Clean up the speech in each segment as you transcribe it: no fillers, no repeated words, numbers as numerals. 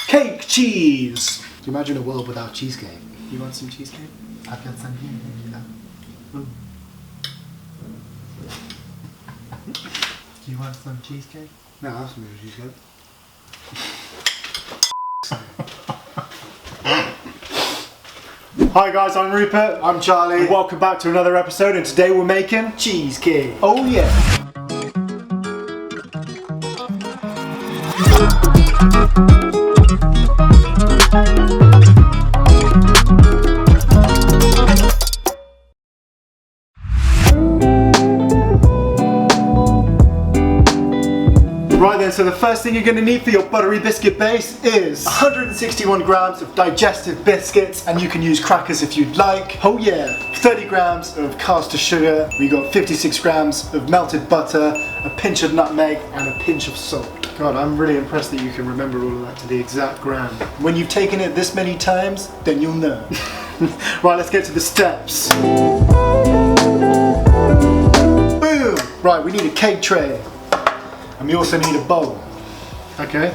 Cake cheese! Do you imagine a world without cheesecake? You want some cheesecake? I've got some here. Do you want some cheesecake? No, that's some cheesecake. Hi guys, I'm Rupert. I'm Charlie. And welcome back to another episode, and today we're making Cheesecake. Oh yeah! Right then, so the first thing you're going to need for your buttery biscuit base is 161 grams of digestive biscuits, and you can use crackers if you'd like. Oh yeah! 30 grams of caster sugar, we got 56 grams of melted butter, a pinch of nutmeg, and a pinch of salt. God, I'm really impressed that you can remember all of that to the exact gram. When you've taken it this many times, then you'll know. Right, let's get to the steps. Boom! Right, we need a cake tray. And we also need a bowl. Okay.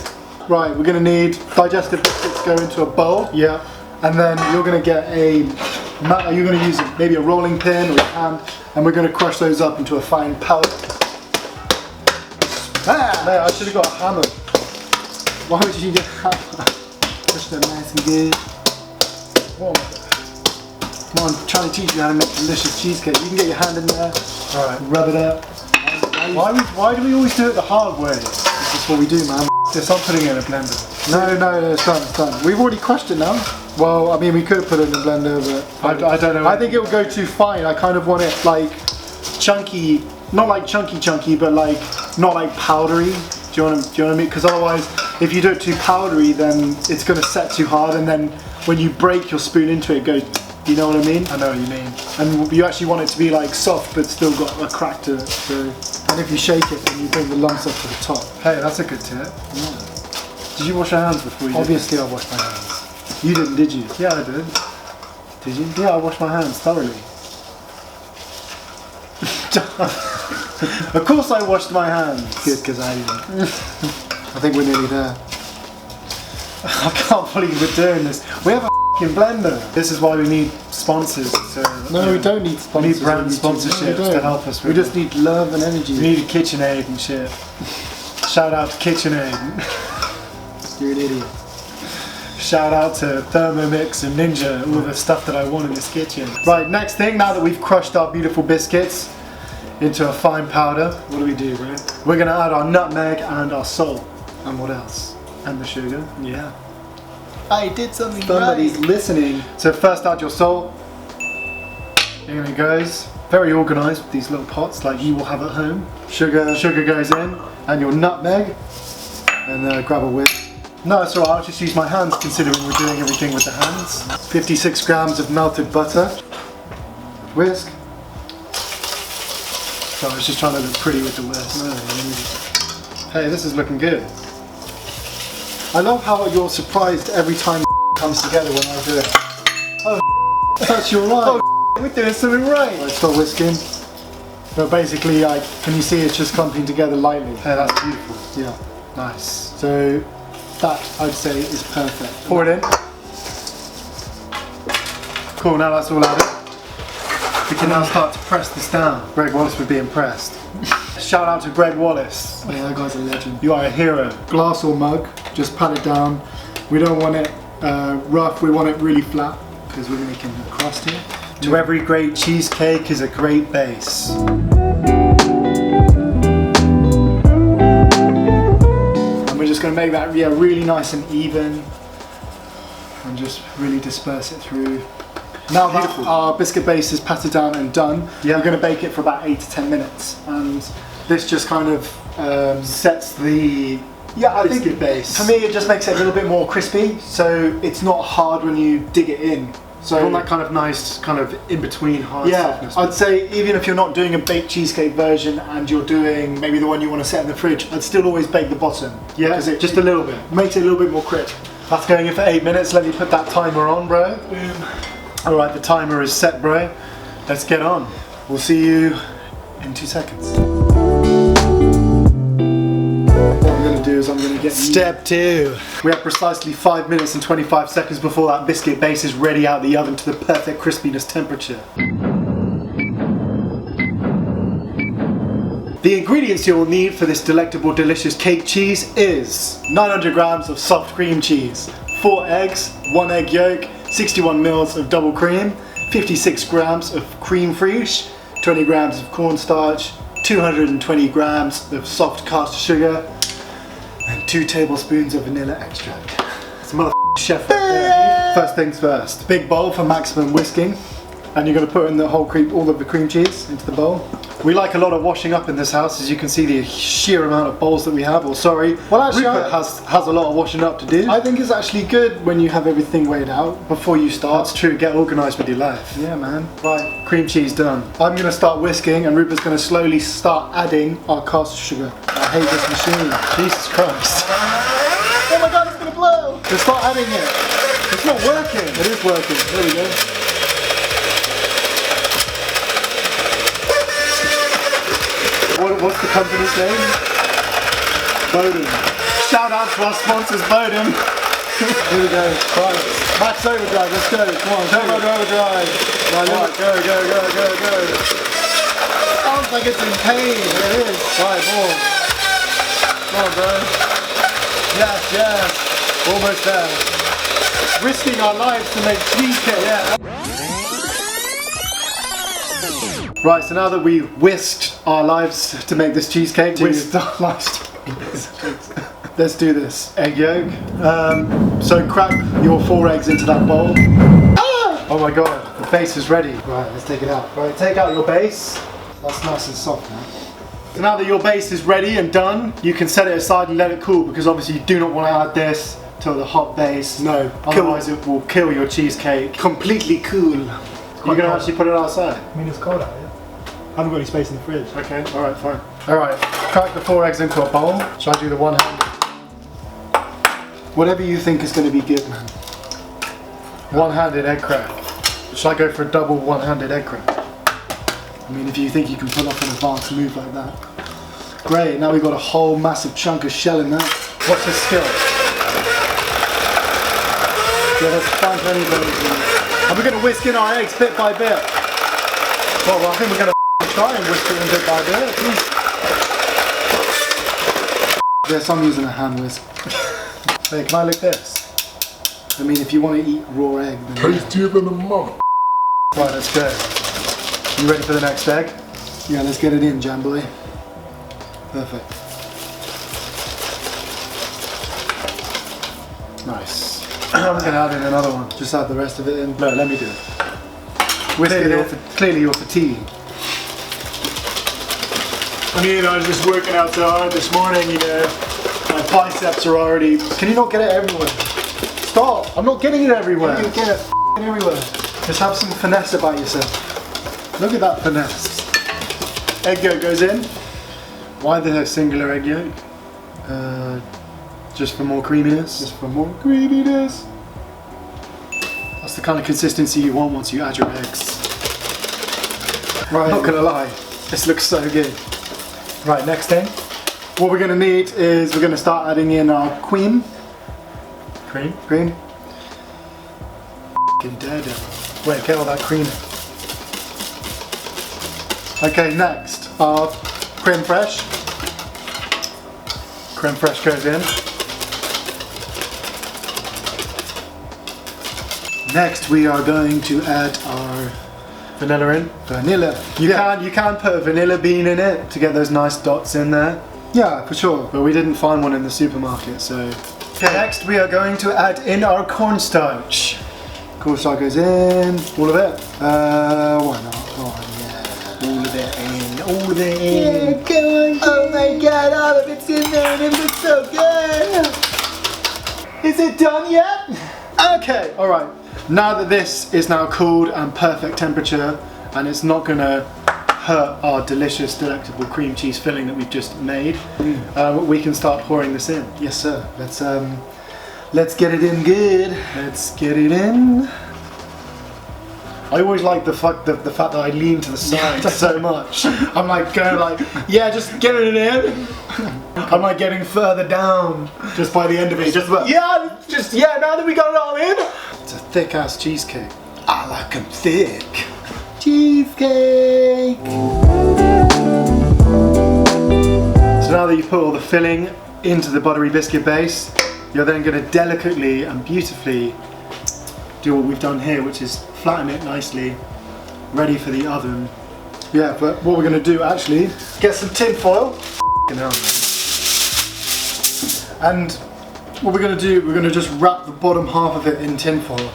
Right, we're going to need digestive biscuits go into a bowl. Yeah. And then you're going to get you're going to use maybe a rolling pin or a hand, and we're going to crush those up into a fine powder. Ah, no, I should have got a hammer. Why would you get a hammer? Push them nice and good. Whoa. Come on, I'm trying to teach you how to make delicious cheesecake. You can get your hand in there. All right. Rub it up. Why do we always do it the hard way? This is what we do, man. Yes, I'm putting it in a blender. No, it's done, it's done. We've already crushed it now. Well, I mean, we could have put it in a blender, but I don't know. I think it would go too fine. I kind of want it like chunky, not like chunky, but like not like powdery. Do you know what I mean? Because otherwise, if you do it too powdery, then it's going to set too hard, and then when you break your spoon into it, it goes. You know what I mean? I know what you mean. And you actually want it to be like soft, but still got a crack to it. So, and if you shake it, then you bring the lumps up to the top. Hey, that's a good tip. Yeah. Did you wash your hands before you did? Obviously I washed my hands. You didn't, did you? Yeah, I did. Did you? Yeah, I washed my hands thoroughly. Of course I washed my hands. Good, because I didn't. I think we're nearly there. I can't believe we're doing this. We have a blender. This is why we need sponsors. So, no, we don't need sponsors. We need brand sponsorships to help us. We just need love and energy. We need a KitchenAid and shit. Shout out to KitchenAid. You're an idiot. Shout out to Thermomix and Ninja, all the stuff that I want in this kitchen. Right, next thing, now that we've crushed our beautiful biscuits into a fine powder, what do we do, bro? We're gonna add our nutmeg and our salt. And what else? And the sugar. Yeah. I did something Somebody's right. Listening. So first add your salt. Here it goes. Very organised with these little pots like you will have at home. Sugar goes in. And your nutmeg. And grab a whisk. No, it's alright, I'll just use my hands considering we're doing everything with the hands. 56 grams of melted butter. Whisk. So I was just trying to look pretty with the whisk. No, hey, this is looking good. I love how you're surprised every time comes together when I do it. Oh, that's your right. Oh, we're doing something right. Right, start whisking. So basically, can you see it's just clumping together lightly? Hey, that's beautiful. Yeah, nice. So that I'd say is perfect. Pour it in. Cool. Now that's all added. We can now start to press this down. Greg Wallace would be impressed. Shout out to Greg Wallace. Yeah, that guy's a legend. You are a hero. Glass or mug, just pat it down. We don't want it rough, we want it really flat because we're making a crust here. To every great cheesecake is a great base. And we're just going to make that really nice and even and just really disperse it through. Now that our biscuit base is patted down and done, we're going to bake it for about 8 to 10 minutes. And this just kind of sets the biscuit base. For me, it just makes it a little bit more crispy, so it's not hard when you dig it in. So you want that kind of nice, kind of in-between hard softness. I'd say even if you're not doing a baked cheesecake version and you're doing maybe the one you want to set in the fridge, I'd still always bake the bottom. Yeah, because just a little bit. Makes it a little bit more crisp. That's going in for 8 minutes. Let me put that timer on, bro. Boom. Alright, the timer is set, bro. Let's get on. We'll see you in 2 seconds. What I'm going to do because I'm going to get Step 2. We have precisely 5 minutes and 25 seconds before that biscuit base is ready out the oven to the perfect crispiness temperature. The ingredients you will need for this delectable, delicious cake cheese is 900 grams of soft cream cheese, 4 eggs, 1 egg yolk, 61 mils of double cream, 56 grams of crème fraîche, 20 grams of cornstarch, 220 grams of soft caster sugar, and 2 tablespoons of vanilla extract. It's a motherfucking chef right there. First things first, big bowl for maximum whisking, and you're going to put in the whole cream, all of the cream cheese into the bowl. We like a lot of washing up in this house, as you can see the sheer amount of bowls that we have, or sorry, Well, actually, Rupert has a lot of washing up to do. I think it's actually good when you have everything weighed out before you start. It's true, get organised with your life. Yeah, man. Right, cream cheese done. I'm going to start whisking and Rupert's going to slowly start adding our caster sugar. I hate this machine. Jesus Christ. Oh my god, it's going to blow! Just start adding it. It's not working. It is working. There we go. What's the company's name? Bowden. Shout out to our sponsors, Bowden. Here we go. Right. Max overdrive, let's go. Come on, turbo overdrive. Right, go. Sounds like it's in pain. It is. Right, more. Come on, bro. Yes. Almost there. Risking our lives to make cheesecake. Yeah. Right, so now that we whisked our lives to make this cheesecake, whisked our lives. Let's do this. Egg yolk. So crack your 4 eggs into that bowl. Ah! Oh my god, the base is ready. Right, let's take it out. Right, take out your base. That's nice and soft now. So now that your base is ready and done, you can set it aside and let it cool, because obviously you do not want to add this to the hot base. No, otherwise it will kill your cheesecake. completely cool. You're going to actually put it outside? I mean, it's cold out, yeah? I haven't got any space in the fridge. Okay, alright, fine. Alright, crack the 4 eggs into a bowl. Shall I do the one-handed? Whatever you think is going to be good, man. One-handed egg crack. Shall I go for a double one-handed egg crack? I mean, if you think you can pull off an advanced move like that. Great, now we've got a whole massive chunk of shell in that. What's his skill? Yeah, let's find plenty of those. And we're going to whisk in our eggs bit by bit. Well, I think we're going to try and whisk it in bit by bit. Yes, I'm using a hand whisk. Hey, can I lick this? I mean, if you want to eat raw egg, then... Tastier than a mother. Right, let's go. You ready for the next egg? Yeah, let's get it in, jam boy. Perfect. Nice. I'm going to add in another one. Just add the rest of it in. No, let me do it. Clearly you're fatigued. I mean, I was just working out so hard this morning, you know. My biceps are already... Can you not get it everywhere? Stop! I'm not getting it everywhere. You get it everywhere. Just have some finesse about yourself. Look at that finesse. Egg yolk goes in. Why the singular egg yolk? Just for more creaminess. Just for more creaminess. That's the kind of consistency you want once you add your eggs. Right, not gonna lie, this looks so good. Right, next thing. What we're gonna need is we're gonna start adding in our cream. Cream? F***ing daredevil. Wait, get all that cream in. Okay, next, our crème fresh. Crème fresh goes in. Next, we are going to add our vanilla in. Vanilla. You can put a vanilla bean in it to get those nice dots in there. Yeah, for sure. But we didn't find one in the supermarket, so. Okay, next we are going to add in our cornstarch. Cornstarch goes in. All of it. Why not? Oh yeah. All of it in. All of it in. Yeah, come on. Oh my god, all of it's in there and it looks so good. Is it done yet? Okay, alright. Now that this is now cooled and perfect temperature, and it's not gonna hurt our delicious, delectable cream cheese filling that we've just made, we can start pouring this in. Yes, sir. Let's get it in good. Let's get it in. I always like the fact that I lean to the side so much. I'm like going like, yeah, just get it in. I'm like getting further down just by the end of it. Just about, yeah, now that we got it all in. It's a thick ass cheesecake. I like them thick. Cheesecake. So now that you've put all the filling into the buttery biscuit base, you're then going to delicately and beautifully do what we've done here, which is flatten it nicely, ready for the oven. Yeah, but what we're going to do actually, get some tin foil. And what we're going to do, we're going to just wrap the bottom half of it in tin foil.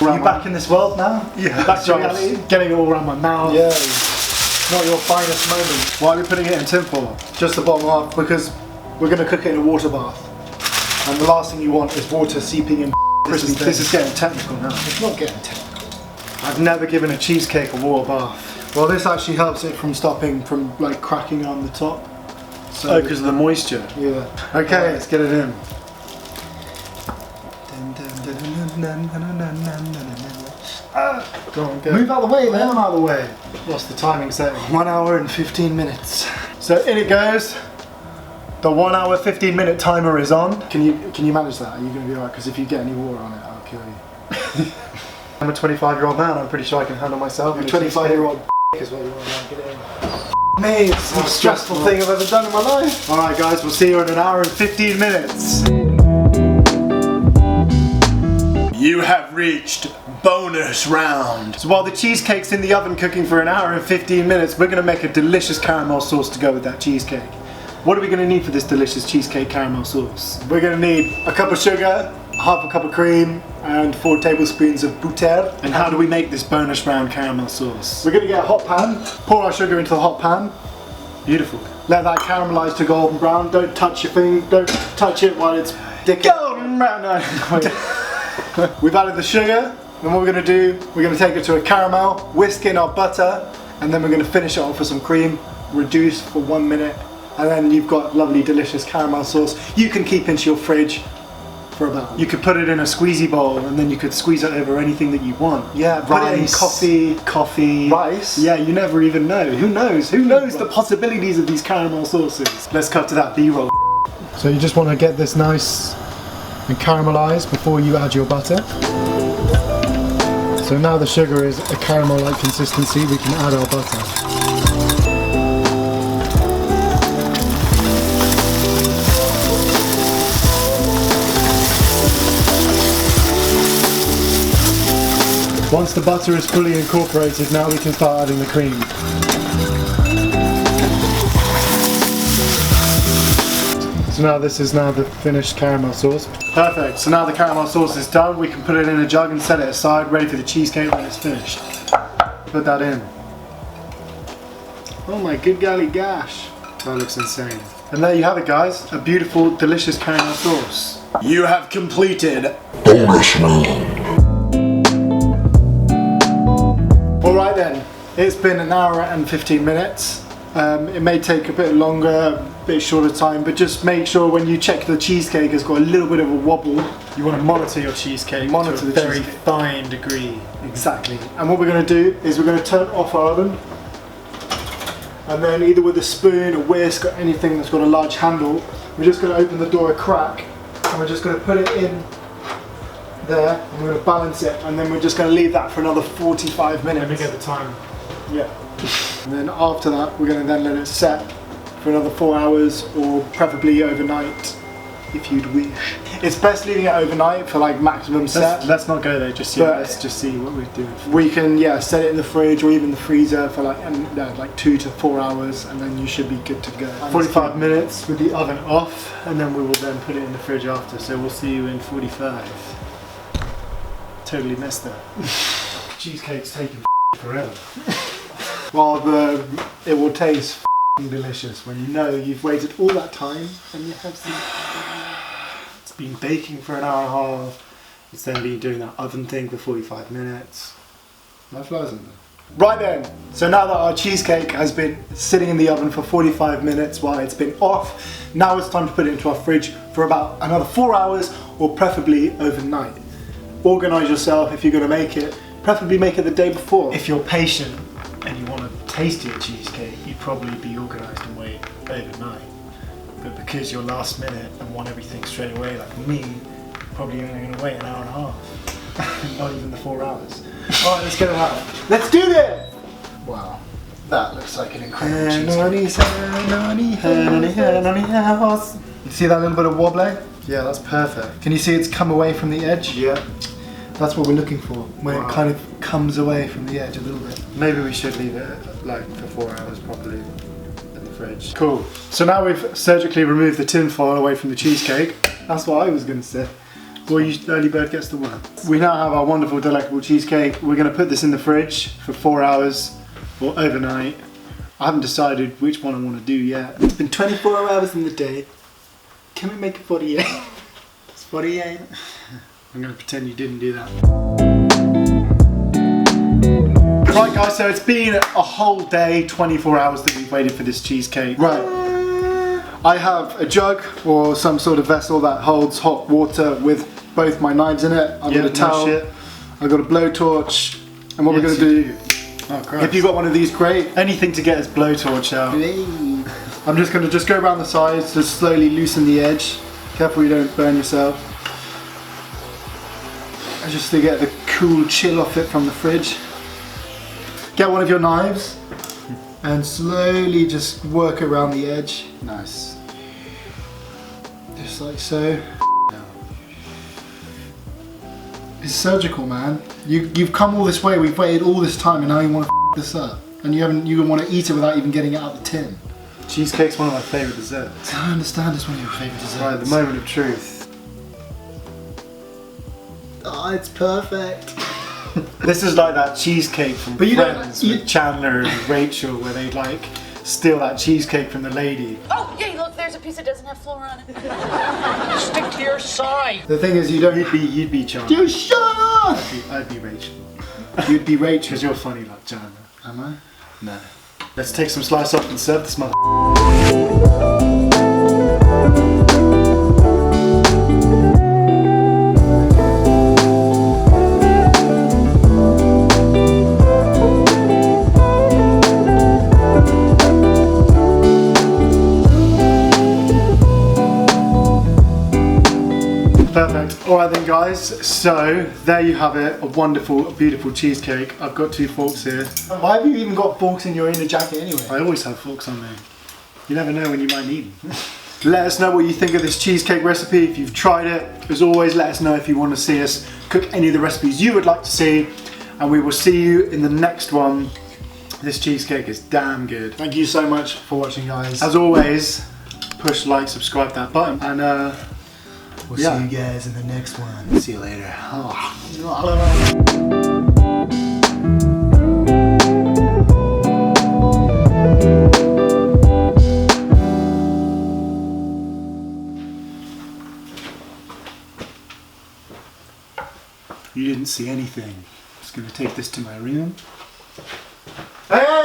Are you back in this world now? Yeah, Back to reality? Getting it all around my mouth. Yeah. Not your finest moment. Why are we putting it in tin foil? Just the bottom half, because we're going to cook it in a water bath. And the last thing you want is water seeping in. This is getting technical now. It's not getting technical. I've never given a cheesecake a water bath. Well, this actually helps it from stopping from like cracking on the top. So oh, because of the moisture. Yeah. Okay, let's get it in. Go on, go. Move out of the way, man. Move out of the way. What's the timing setting? 1 hour and 15 minutes. So in it goes. The 1 hour 15 minute timer is on. Can you manage that? Are you going to be alright? Because if you get any water on it, I'll kill you. I'm a 25-year-old man. I'm pretty sure I can handle myself. You're a 25-year-old is what you want to get in. Me, it's the most stressful thing I've ever done in my life. Alright guys, we'll see you in 1 hour and 15 minutes. You have reached bonus round. So while the cheesecake's in the oven cooking for 1 hour and 15 minutes, we're going to make a delicious caramel sauce to go with that cheesecake. What are we going to need for this delicious cheesecake caramel sauce? We're going to need a cup of sugar, half a cup of cream, and 4 tablespoons of Buttery. And how do we make this bonus round caramel sauce? We're going to get a hot pan, pour our sugar into the hot pan. Beautiful. Let that caramelize to golden brown. Don't touch your thing, don't touch it while it's golden brown. No. We've added the sugar, and what we're going to do, we're going to take it to a caramel, whisk in our butter, and then we're going to finish it off with some cream, reduce for 1 minute. And then you've got lovely, delicious caramel sauce. You can keep into your fridge for about. You could put it in a squeezy bowl, and then you could squeeze it over anything that you want. Yeah, put it in coffee, rice. Yeah, you never even know. Who knows? Who knows the possibilities of these caramel sauces? Let's cut to that B-roll. So you just want to get this nice and caramelized before you add your butter. So now the sugar is a caramel-like consistency. We can add our butter. Once the butter is fully incorporated, now we can start adding the cream. So now this is now the finished caramel sauce. Perfect, so now the caramel sauce is done, we can put it in a jug and set it aside, ready for the cheesecake when it's finished. Put that in. Oh my good golly gosh. That looks insane. And there you have it guys, a beautiful, delicious caramel sauce. You have completed bonus round. Alright then, it's been 1 hour and 15 minutes. It may take a bit longer, a bit shorter time, but just make sure when you check the cheesecake has got a little bit of a wobble. You want to monitor your cheesecake to a very fine degree. Exactly. And what we're going to do is we're going to turn off our oven, and then either with a spoon, a whisk, or anything that's got a large handle, we're just going to open the door a crack, and we're just going to put it in there, and we're going to balance it, and then we're just going to leave that for another 45 minutes. Let me get the time. Yeah. And then after that, we're going to then let it set for another 4 hours, or preferably overnight, if you'd wish. It's best leaving it overnight for like maximum set. Let's not go there just yet. Let's just see what we're doing. We can set it in the fridge or even the freezer for like 2 to 4 hours, and then you should be good to go. 45 minutes with the oven off, and then we will then put it in the fridge after. So we'll see you in 45. Totally missed that. Cheesecake's taking forever. Well, it will taste delicious when you know you've waited all that time and you have some. It's been baking for 1 hour and a half. It's then been doing that oven thing for 45 minutes. No flies in there. Right then, so now that our cheesecake has been sitting in the oven for 45 minutes while it's been off, now it's time to put it into our fridge for about another 4 hours, or preferably overnight. Organise yourself if you're going to make it. Preferably make it the day before. If you're patient and you want to tastier cheesecake, you'd probably be organised and wait overnight. But because you're last minute and want everything straight away, like me, probably only going to wait an hour and a half. Not even the 4 hours. Alright, let's get it out. Let's do this! Wow, that looks like an incredible cheesecake. You see that little bit of wobbling? Yeah, that's perfect. Can you see it's come away from the edge? Yeah. That's what we're looking for, when it kind of comes away from the edge a little bit. Maybe we should leave it like for 4 hours properly in the fridge. Cool. So now we've surgically removed the tin foil away from the cheesecake. That's what I was going to say. Well, early bird gets the worm. We now have our wonderful, delectable cheesecake. We're going to put this in the fridge for 4 hours or overnight. I haven't decided which one I want to do yet. It's been 24 hours in the day. Can we make it 48? It's 48. I'm going to pretend you didn't do that. Right guys, so it's been a whole day, 24 hours that we've waited for this cheesecake. Right. I have a jug or some sort of vessel that holds hot water with both my knives in it. I've got a towel, I've got a blowtorch, and what we're going to do, if you've got one of these, great. Anything to get this blowtorch out. I'm just going to go around the sides to slowly loosen the edge. Careful you don't burn yourself. Just to get the cool chill off it from the fridge. Get one of your knives and slowly just work around the edge. Nice. Just like so. It's surgical, man. You've come all this way, we've waited all this time, and now you want to f this up. And you want to eat it without even getting it out of the tin. Cheesecake's one of my favourite desserts. I understand it's one of your favourite desserts. Right, the moment of truth. Oh, it's perfect. This is like that cheesecake from Friends with Chandler and Rachel, where they like steal that cheesecake from the lady. Oh, yay, look, there's a piece that doesn't have flour on it. Stick to your side. The thing is, you'd be Chandler. You shut up! I'd be Rachel. You'd be Rachel. Because you're funny like Chandler. Am I? No. Let's take some slice off and serve this mother. Perfect. Alright then guys, so there you have it, a wonderful, beautiful cheesecake. I've got 2 forks here. Why have you even got forks in your inner jacket anyway? I always have forks on me. You never know when you might need them. Let us know what you think of this cheesecake recipe, if you've tried it. As always, let us know if you want to see us cook any of the recipes you would like to see. And we will see you in the next one. This cheesecake is damn good. Thank you so much for watching, guys. As always, push like, subscribe that button, and we'll see you guys in the next one. See you later. You didn't see anything. I'm just going to take this to my room. Hey!